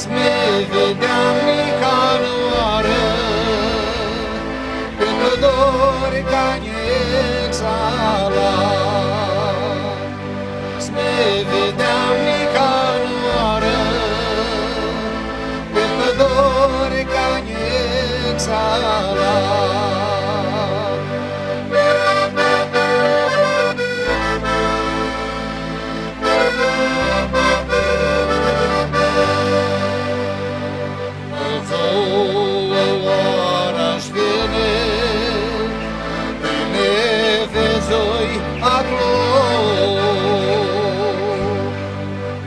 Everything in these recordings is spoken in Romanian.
Sme vedeam Nicanor, pe păduri ca exalat. Sme vedeam Nicanor, pe păduri ca exalat.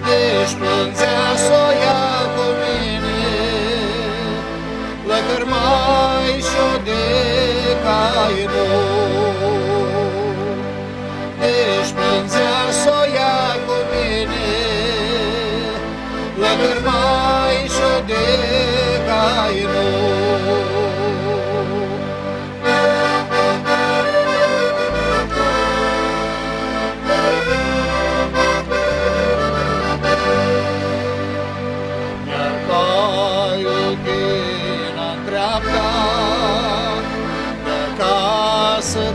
Deci plângea s-o ia cu mine, lăcărmai și-o de cairou. Deci plângea s-o ia cu mine, lăcărmai și-o de cairou.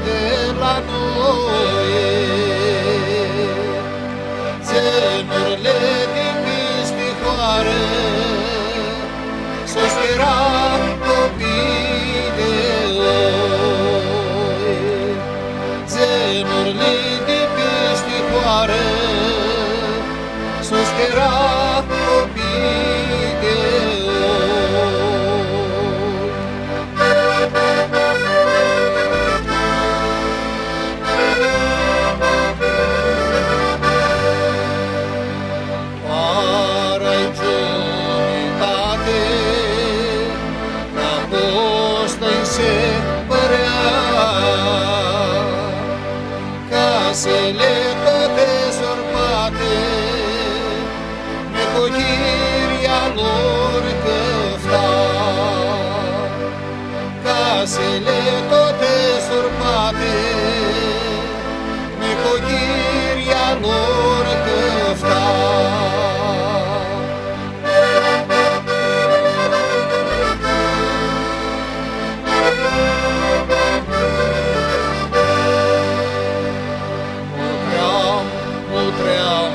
De la noi, țenurile din Pistihoară, sus era copii de oi. Țenurile din Pistihoară, sus era copii de casele toate surpate, necochiria lor căfta. Casele toate surpate, necochiria lor căfta. Tream,